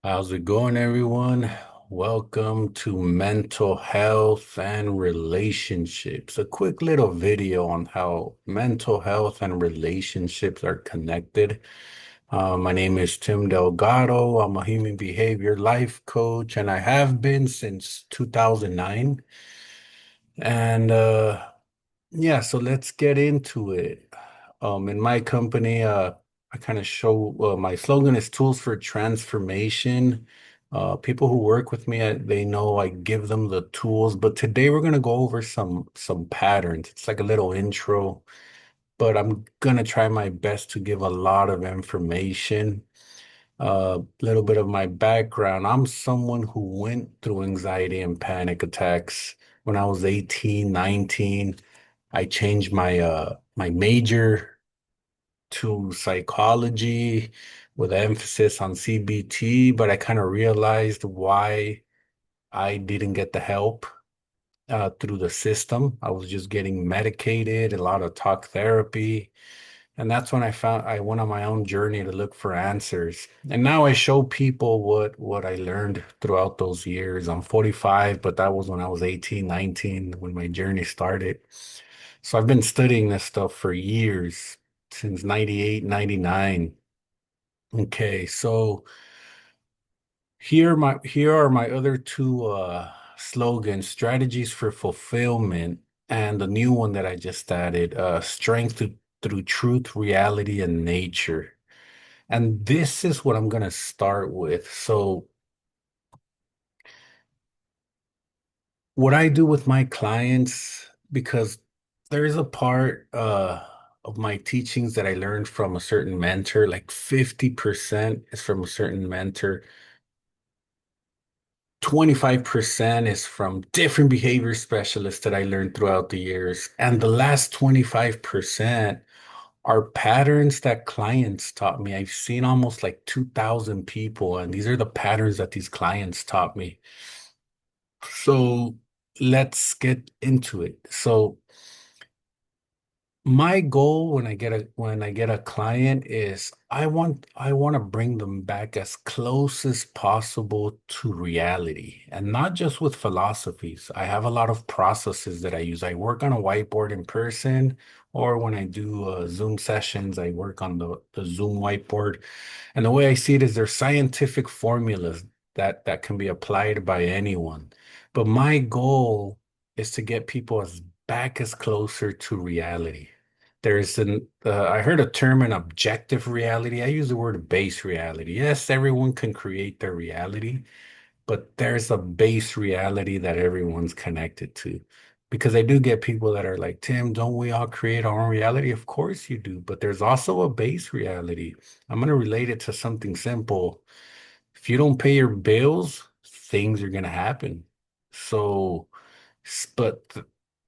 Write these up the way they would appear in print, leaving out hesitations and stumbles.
How's it going, everyone? Welcome to Mental Health and Relationships. A quick little video on how mental health and relationships are connected. My name is Tim Delgado. I'm a human behavior life coach, and I have been since 2009. And yeah, so let's get into it. In my company, I kind of show my slogan is tools for transformation. People who work with me, they know I give them the tools, but today we're gonna go over some patterns. It's like a little intro, but I'm gonna try my best to give a lot of information. A little bit of my background. I'm someone who went through anxiety and panic attacks when I was 18, 19. I changed my major to psychology with an emphasis on CBT, but I kind of realized why I didn't get the help through the system. I was just getting medicated, a lot of talk therapy. And that's when I went on my own journey to look for answers. And now I show people what I learned throughout those years. I'm 45, but that was when I was 18, 19, when my journey started. So I've been studying this stuff for years, since 98, 99. Okay, so here are my other two slogans, strategies for fulfillment, and the new one that I just added, through truth, reality, and nature. And this is what I'm gonna start with. So what I do with my clients, because there's a part of my teachings that I learned from a certain mentor, like 50% is from a certain mentor, 25% is from different behavior specialists that I learned throughout the years. And the last 25% are patterns that clients taught me. I've seen almost like 2,000 people, and these are the patterns that these clients taught me. So let's get into it. So my goal when I get a client is I want to bring them back as close as possible to reality, and not just with philosophies. I have a lot of processes that I use. I work on a whiteboard in person, or when I do Zoom sessions, I work on the Zoom whiteboard. And the way I see it is there's scientific formulas that can be applied by anyone. But my goal is to get people as closer to reality. I heard a term, an objective reality. I use the word base reality. Yes, everyone can create their reality, but there's a base reality that everyone's connected to. Because I do get people that are like, Tim, don't we all create our own reality? Of course you do, but there's also a base reality. I'm going to relate it to something simple. If you don't pay your bills, things are going to happen. So, but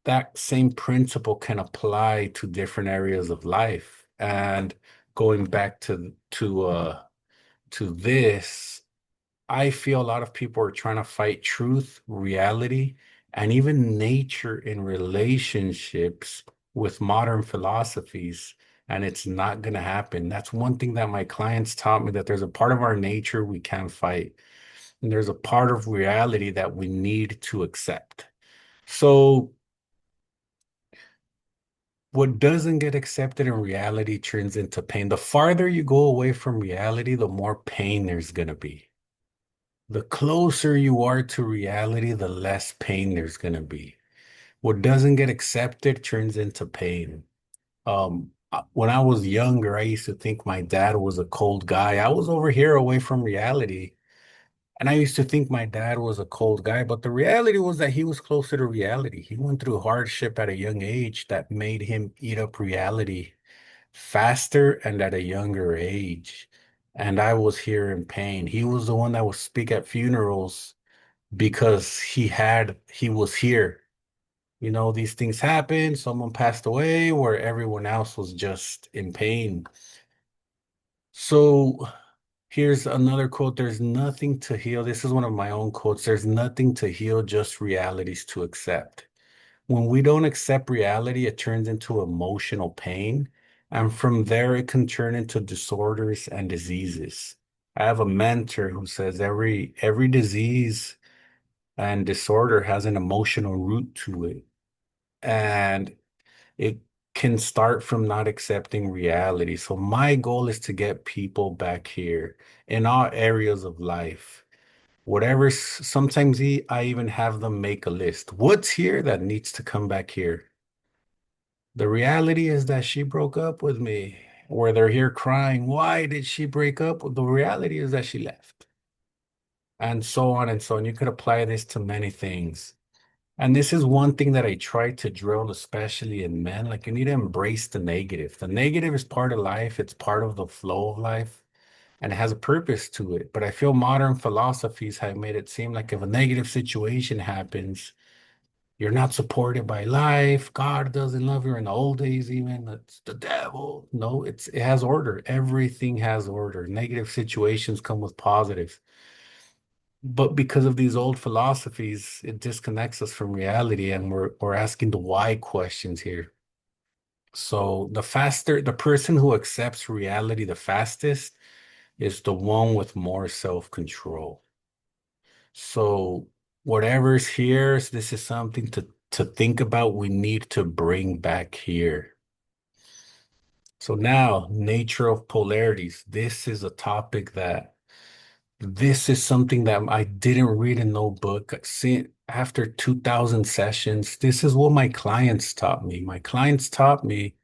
that same principle can apply to different areas of life. And going back to this, I feel a lot of people are trying to fight truth, reality, and even nature in relationships with modern philosophies. And it's not going to happen. That's one thing that my clients taught me, that there's a part of our nature we can't fight. And there's a part of reality that we need to accept. So, what doesn't get accepted in reality turns into pain. The farther you go away from reality, the more pain there's going to be. The closer you are to reality, the less pain there's going to be. What doesn't get accepted turns into pain. When I was younger, I used to think my dad was a cold guy. I was over here away from reality. And I used to think my dad was a cold guy, but the reality was that he was closer to reality. He went through hardship at a young age that made him eat up reality faster and at a younger age. And I was here in pain. He was the one that would speak at funerals because he was here. You know, these things happen. Someone passed away where everyone else was just in pain. So here's another quote. There's nothing to heal. This is one of my own quotes. There's nothing to heal, just realities to accept. When we don't accept reality, it turns into emotional pain. And from there, it can turn into disorders and diseases. I have a mentor who says every disease and disorder has an emotional root to it. And it can start from not accepting reality. So my goal is to get people back here in all areas of life. Whatever, sometimes I even have them make a list. What's here that needs to come back here? The reality is that she broke up with me, or they're here crying. Why did she break up? The reality is that she left, and so on and so on. You could apply this to many things. And this is one thing that I try to drill, especially in men. Like, you need to embrace the negative. The negative is part of life, it's part of the flow of life, and it has a purpose to it. But I feel modern philosophies have made it seem like if a negative situation happens, you're not supported by life. God doesn't love you. In the old days, even it's the devil. No, it has order. Everything has order. Negative situations come with positive. But because of these old philosophies, it disconnects us from reality, and we're asking the why questions here. So the person who accepts reality the fastest is the one with more self-control. So whatever's here, this is something to think about. We need to bring back here. So now, nature of polarities. This is a topic that this is something that I didn't read in no book. See, after 2000 sessions, this is what my clients taught me. My clients taught me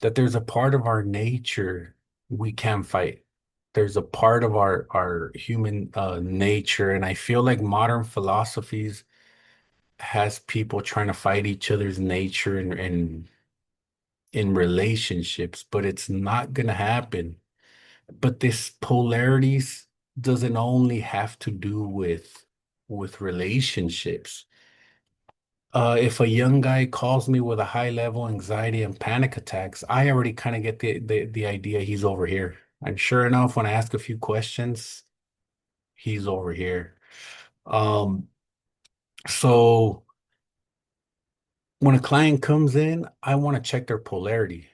that there's a part of our nature we can't fight. There's a part of our human nature, and I feel like modern philosophies has people trying to fight each other's nature and in relationships, but it's not gonna happen. But this polarities doesn't only have to do with relationships. If a young guy calls me with a high level anxiety and panic attacks, I already kind of get the idea he's over here. And sure enough, when I ask a few questions, he's over here. Um, so when a client comes in, I want to check their polarity.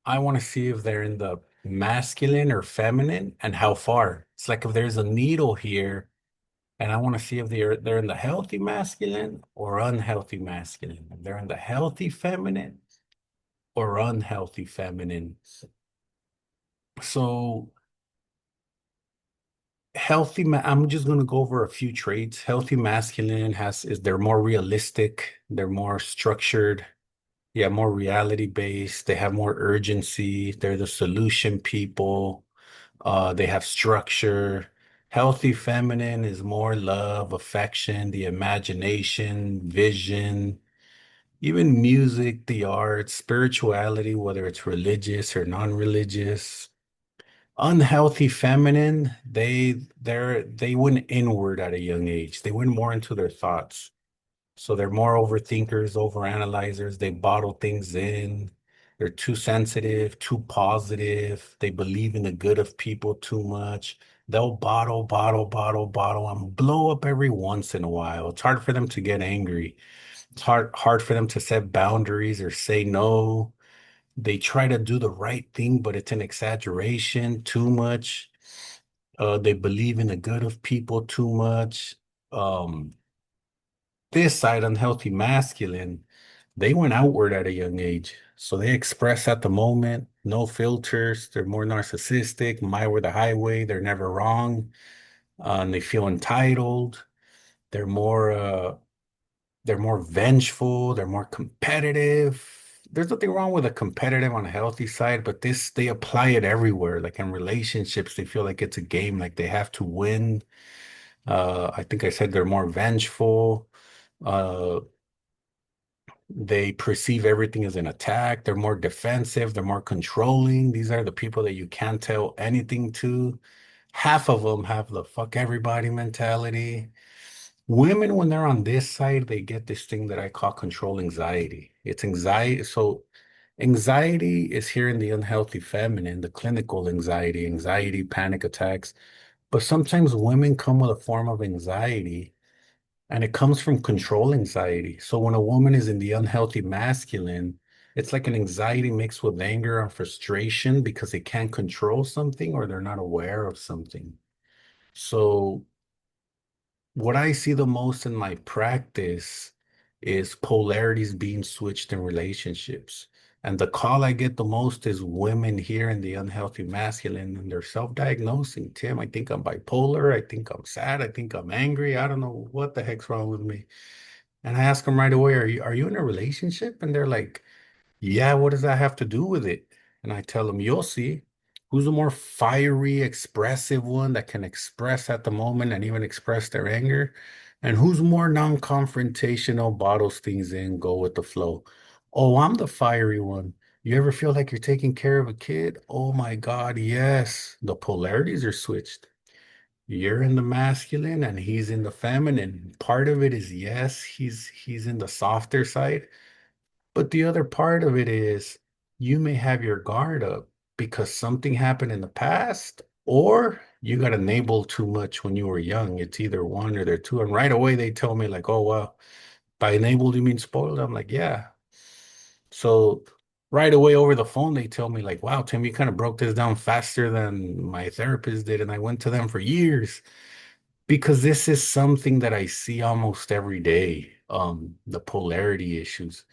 I want to see if they're in the masculine or feminine and how far. It's like if there's a needle here, and I want to see if they're in the healthy masculine or unhealthy masculine. If they're in the healthy feminine or unhealthy feminine. So I'm just going to go over a few traits. Healthy masculine is they're more realistic, they're more structured, yeah, more reality based, they have more urgency, they're the solution people, they have structure. Healthy feminine is more love, affection, the imagination, vision, even music, the arts, spirituality, whether it's religious or non-religious. Unhealthy feminine, they went inward at a young age. They went more into their thoughts. So they're more overthinkers, overanalyzers. They bottle things in. They're too sensitive, too positive. They believe in the good of people too much. They'll bottle, and blow up every once in a while. It's hard for them to get angry. It's hard for them to set boundaries or say no. They try to do the right thing, but it's an exaggeration, too much. They believe in the good of people too much. Um, this side, unhealthy masculine, they went outward at a young age. So they express at the moment, no filters. They're more narcissistic, my way or the highway. They're never wrong. And they feel entitled. They're more they're more vengeful, they're more competitive. There's nothing wrong with a competitive on a healthy side, but this they apply it everywhere. Like in relationships, they feel like it's a game, like they have to win. I think I said they're more vengeful. Uh, they perceive everything as an attack. They're more defensive. They're more controlling. These are the people that you can't tell anything to. Half of them have the fuck everybody mentality. Women, when they're on this side, they get this thing that I call control anxiety. It's anxiety. So anxiety is here in the unhealthy feminine, the clinical anxiety, panic attacks. But sometimes women come with a form of anxiety and it comes from control anxiety. So when a woman is in the unhealthy masculine, It's like an anxiety mixed with anger and frustration because they can't control something or they're not aware of something. So what I see the most in my practice is polarities being switched in relationships. And the call I get the most is women here in the unhealthy masculine, and they're self-diagnosing. Tim, I think I'm bipolar. I think I'm sad. I think I'm angry. I don't know what the heck's wrong with me. And I ask them right away, are you in a relationship? And they're like, yeah, what does that have to do with it? And I tell them, you'll see. Who's the more fiery, expressive one that can express at the moment and even express their anger? And who's more non-confrontational, bottles things in, go with the flow? Oh, I'm the fiery one. You ever feel like you're taking care of a kid? Oh my God, yes. The polarities are switched. You're in the masculine and he's in the feminine. Part of it is yes, he's in the softer side. But the other part of it is you may have your guard up because something happened in the past, or you got enabled too much when you were young. It's either one or the two. And right away they tell me like, oh well, by enabled you mean spoiled? I'm like, yeah. So right away over the phone they tell me like, wow, Tim, you kind of broke this down faster than my therapist did. And I went to them for years because this is something that I see almost every day. The polarity issues.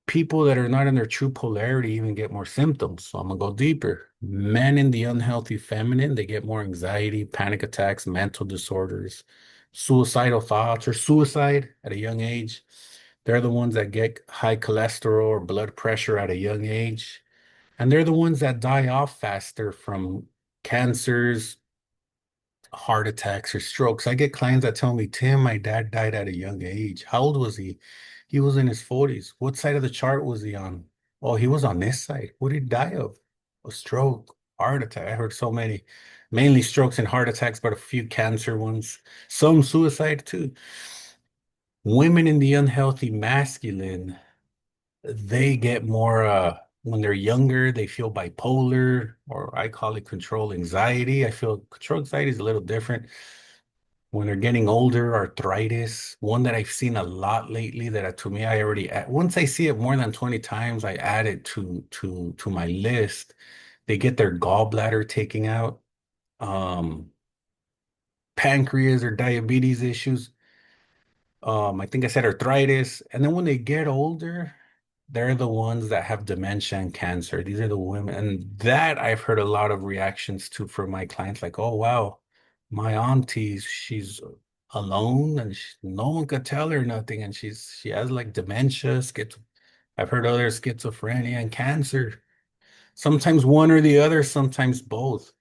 People that are not in their true polarity even get more symptoms. So I'm gonna go deeper. Men in the unhealthy feminine, they get more anxiety, panic attacks, mental disorders, suicidal thoughts, or suicide at a young age. They're the ones that get high cholesterol or blood pressure at a young age. And they're the ones that die off faster from cancers, heart attacks or strokes. I get clients that tell me, Tim, my dad died at a young age. How old was he? He was in his 40s. What side of the chart was he on? Oh, he was on this side. What did he die of? A stroke, heart attack. I heard so many, mainly strokes and heart attacks, but a few cancer ones, some suicide too. Women in the unhealthy masculine, they get more when they're younger, they feel bipolar, or I call it control anxiety. I feel control anxiety is a little different. When they're getting older, arthritis, one that I've seen a lot lately that to me I already once I see it more than 20 times, I add it to my list. They get their gallbladder taken out, um, pancreas or diabetes issues. I think I said arthritis. And then when they get older, they're the ones that have dementia and cancer. These are the women. And that I've heard a lot of reactions to from my clients, like, oh, wow, my auntie, she's alone and no one could tell her nothing. And she has like dementia, I've heard other schizophrenia and cancer. Sometimes one or the other, sometimes both.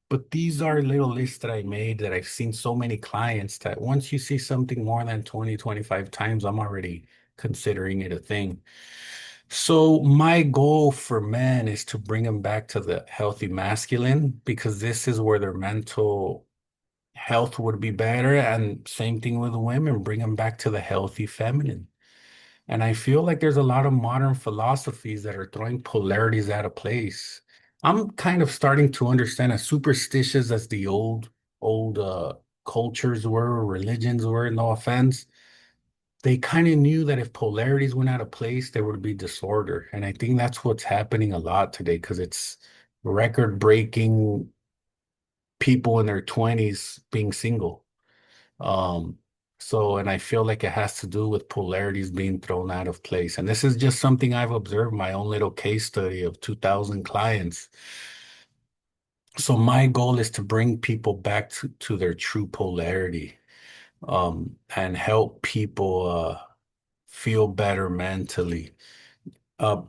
But these are little lists that I made that I've seen so many clients that once you see something more than 20, 25 times, I'm already considering it a thing. So my goal for men is to bring them back to the healthy masculine because this is where their mental health would be better. And same thing with the women, bring them back to the healthy feminine. And I feel like there's a lot of modern philosophies that are throwing polarities out of place. I'm kind of starting to understand as superstitious as the old cultures were, religions were, no offense. They kind of knew that if polarities went out of place, there would be disorder. And I think that's what's happening a lot today because it's record-breaking people in their 20s being single. Um, and I feel like it has to do with polarities being thrown out of place. And this is just something I've observed, my own little case study of 2,000 clients. So my goal is to bring people back to their true polarity, and help people feel better mentally. Uh,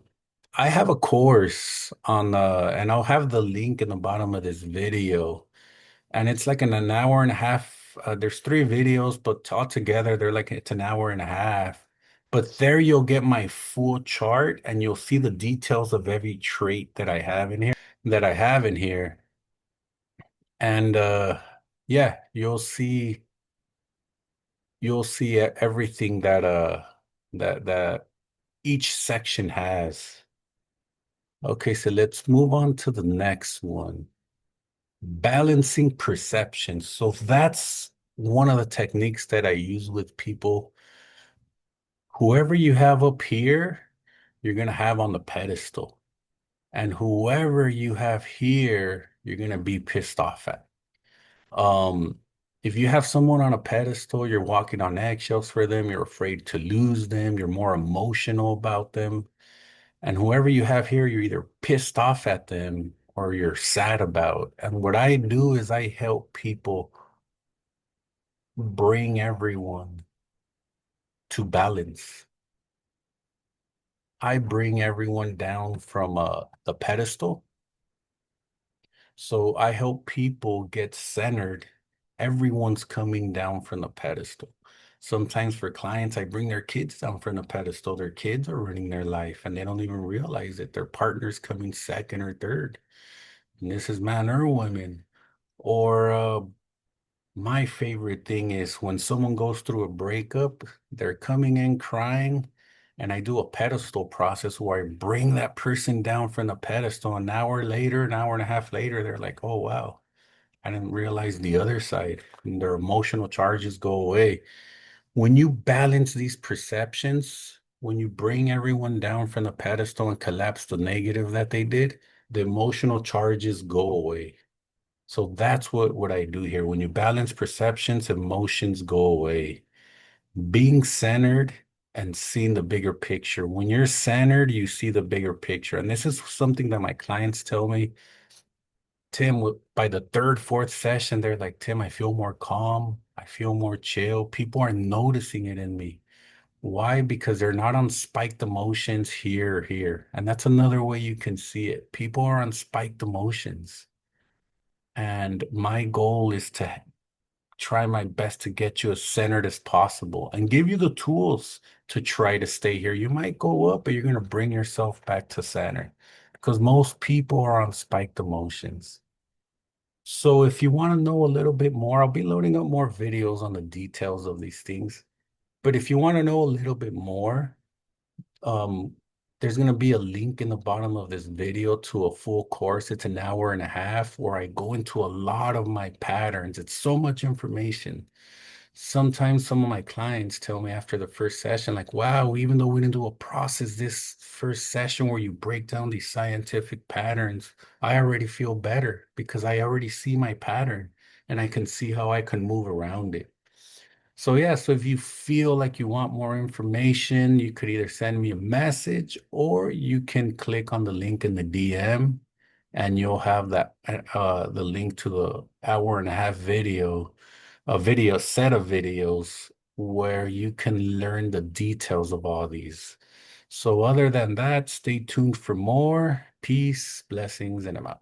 I have a course on, and I'll have the link in the bottom of this video. And it's like in an hour and a half. There's three videos, but altogether they're like it's an hour and a half. But there you'll get my full chart and you'll see the details of every trait that I have in here. And yeah, you'll see everything that each section has. Okay, so let's move on to the next one. Balancing perception. So that's one of the techniques that I use with people. Whoever you have up here, you're going to have on the pedestal. And whoever you have here, you're going to be pissed off at. Um, if you have someone on a pedestal, you're walking on eggshells for them, you're afraid to lose them, you're more emotional about them. And whoever you have here, you're either pissed off at them or you're sad about. And what I do is I help people bring everyone to balance. I bring everyone down from the pedestal. So I help people get centered. Everyone's coming down from the pedestal. Sometimes for clients, I bring their kids down from the pedestal. Their kids are running their life and they don't even realize it. Their partner's coming second or third. And this is man or woman. Or my favorite thing is when someone goes through a breakup, they're coming in crying, and I do a pedestal process where I bring that person down from the pedestal. An hour later, an hour and a half later, they're like, oh, wow, I didn't realize the other side. And their emotional charges go away. When you balance these perceptions, when you bring everyone down from the pedestal and collapse the negative that they did, the emotional charges go away. So that's what I do here. When you balance perceptions, emotions go away. Being centered and seeing the bigger picture. When you're centered, you see the bigger picture. And this is something that my clients tell me, Tim, by the third, fourth session, they're like, Tim, I feel more calm. I feel more chill. People are noticing it in me. Why? Because they're not on spiked emotions here, here. And that's another way you can see it. People are on spiked emotions. And my goal is to try my best to get you as centered as possible and give you the tools to try to stay here. You might go up, but you're going to bring yourself back to center because most people are on spiked emotions. So if you want to know a little bit more, I'll be loading up more videos on the details of these things. But if you want to know a little bit more, um, there's going to be a link in the bottom of this video to a full course. It's an hour and a half where I go into a lot of my patterns. It's so much information. Sometimes some of my clients tell me after the first session, like, wow, even though we didn't do a process this first session where you break down these scientific patterns, I already feel better because I already see my pattern and I can see how I can move around it. So yeah, so if you feel like you want more information, you could either send me a message or you can click on the link in the DM and you'll have that the link to the hour and a half video, a video set of videos where you can learn the details of all these. So other than that, stay tuned for more. Peace, blessings, and I'm out.